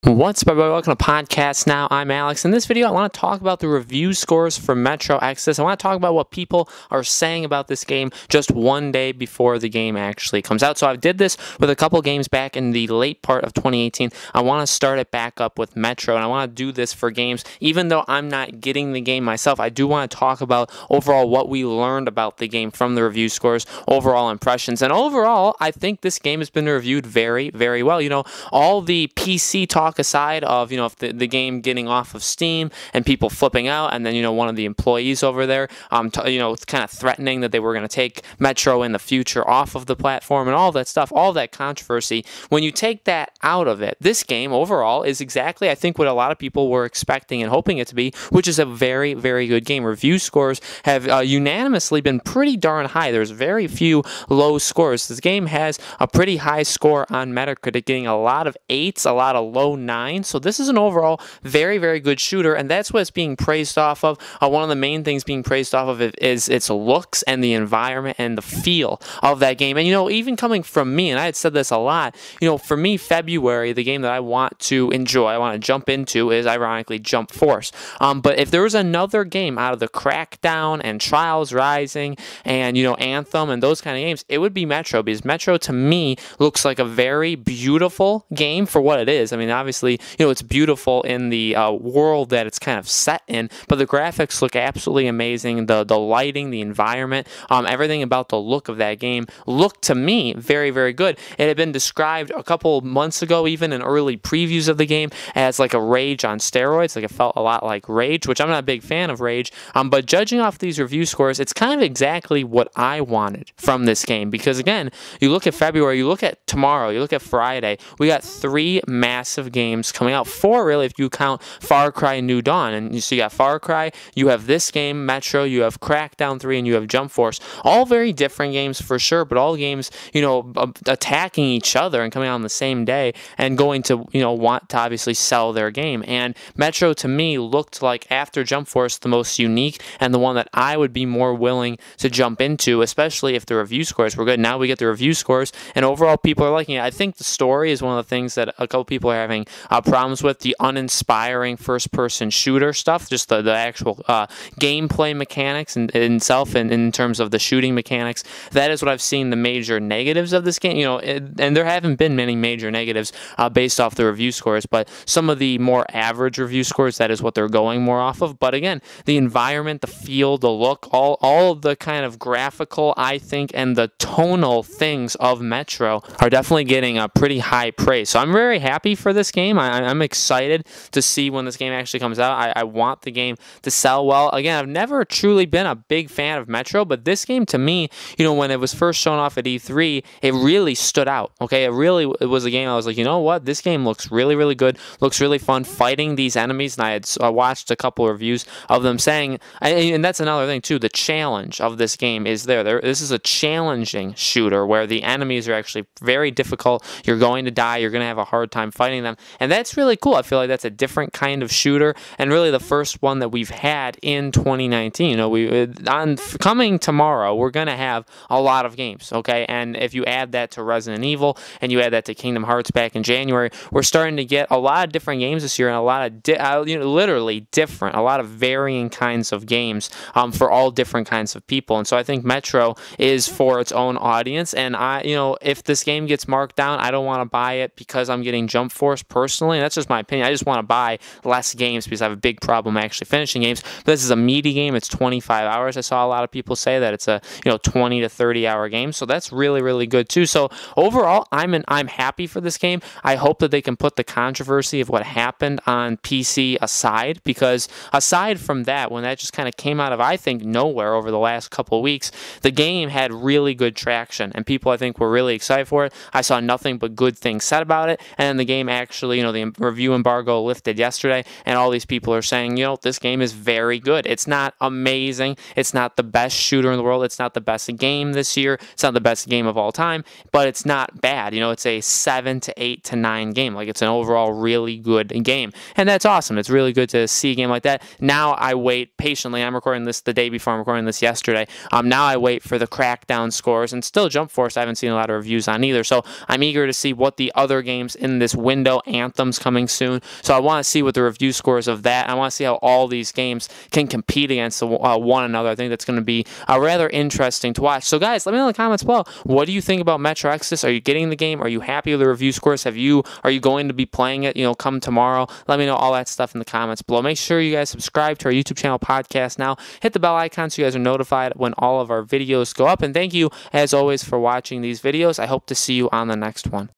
What's up, everybody? Welcome to Podcast Now. I'm Alex. In this video, I want to talk about the review scores for Metro Exodus. I want to talk about what people are saying about this game just one day before the game actually comes out. So I did this with a couple games back in the late part of 2018. I want to start it back up with Metro, and I want to do this for games. Even though I'm not getting the game myself, I do want to talk about overall what we learned about the game from the review scores, overall impressions. And overall, I think this game has been reviewed very, very well. You know, all the PC talk aside of, if the game getting off of Steam and people flipping out, and then, one of the employees over there, kind of threatening that they were going to take Metro in the future off of the platform and all that stuff, all that controversy. When you take that out of it, this game overall is exactly, I think, what a lot of people were expecting and hoping it to be, which is a very, very good game. Review scores have unanimously been pretty darn high. There's very few low scores. This game has a pretty high score on Metacritic, getting a lot of 8s, a lot of low 9. So this is an overall very, very good shooter, and that's what it's being praised off of. One of the main things being praised off of it is its looks and the environment and the feel of that game. And, even coming from me, and I had said this a lot, for me, February, the game that I want to enjoy, I want to jump into is, ironically, Jump Force. But if there was another game out of the Crackdown and Trials Rising and, Anthem and those kind of games, it would be Metro, because Metro, to me, looks like a very beautiful game for what it is. I mean, obviously, it's beautiful in the world that it's kind of set in, but the graphics look absolutely amazing. The lighting, the environment, everything about the look of that game looked to me very, very good. It had been described a couple months ago, even in early previews of the game, as like a Rage on steroids. Like, it felt a lot like Rage, which I'm not a big fan of Rage, but judging off these review scores, it's kind of exactly what I wanted from this game. Because again, you look at February, you look at tomorrow, you look at Friday, we got 3 massive games coming out. 4 really, if you count Far Cry New Dawn. And so you got Far Cry, you have this game, Metro, you have Crackdown 3, and you have Jump Force. All very different games for sure, but all games, attacking each other and coming out on the same day and going to, want to obviously sell their game. And Metro, to me, looked like, after Jump Force, the most unique and the one that I would be more willing to jump into, especially if the review scores were good. Now we get the review scores, and overall people are liking it. I think the story is one of the things that a couple people are having problems with, the uninspiring first-person shooter stuff, just the actual gameplay mechanics in itself, and in terms of the shooting mechanics. That is what I've seen the major negatives of this game, and there haven't been many major negatives based off the review scores, but some of the more average review scores, that is what they're going more off of. But again, the environment, the feel, the look, all of the kind of graphical, I think, and the tonal things of Metro are definitely getting a pretty high praise. So I'm very happy for this game. I'm excited to see when this game actually comes out. I want the game to sell well. Again, I've never truly been a big fan of Metro, but this game, to me, when it was first shown off at E3, it really stood out. Okay, it was a game I was like, what? This game looks really, really good, looks really fun, fighting these enemies. And I had watched a couple of reviews of them saying, and that's another thing too, the challenge of this game is there. This is a challenging shooter where the enemies are actually very difficult. You're going to die. You're going to have a hard time fighting them. And that's really cool. I feel like that's a different kind of shooter, and really the first one that we've had in 2019. On coming tomorrow, we're going to have a lot of games, okay? And if you add that to Resident Evil, and you add that to Kingdom Hearts back in January, we're starting to get a lot of different games this year, and a lot of, literally different, a lot of varying kinds of games for all different kinds of people. And so I think Metro is for its own audience, and if this game gets marked down, I don't want to buy it because I'm getting Jump Force personally. And that's just my opinion. I just want to buy less games because I have a big problem actually finishing games. But this is a meaty game. It's 25 hours. I saw a lot of people say that it's a 20 to 30 hour game. So that's really, really good too. So overall, I'm happy for this game. I hope that they can put the controversy of what happened on PC aside, because aside from that, when that just kind of came out of, I think, nowhere over the last couple of weeks, the game had really good traction, and people, I think, were really excited for it. I saw nothing but good things said about it, and then the game actually, the review embargo lifted yesterday, and all these people are saying, this game is very good. It's not amazing. It's not the best shooter in the world. It's not the best game this year. It's not the best game of all time, but it's not bad. It's a 7 to 8 to 9 game. Like, it's an overall really good game, and that's awesome. It's really good to see a game like that. Now I wait patiently. I'm recording this the day before. I'm recording this yesterday. Now I wait for the Crackdown scores, and still Jump Force I haven't seen a lot of reviews on either, so I'm eager to see what the other games in this window Anthem's coming soon. So I want to see what the review scores of that. I want to see how all these games can compete against one another. I think that's going to be rather interesting to watch. So guys, let me know in the comments below. What do you think about Metro Exodus? Are you getting the game? Are you happy with the review scores? Are you going to be playing it, come tomorrow? Let me know all that stuff in the comments below. Make sure you guys subscribe to our YouTube channel, Podcast Now. Hit the bell icon so you guys are notified when all of our videos go up. And thank you, as always, for watching these videos. I hope to see you on the next one.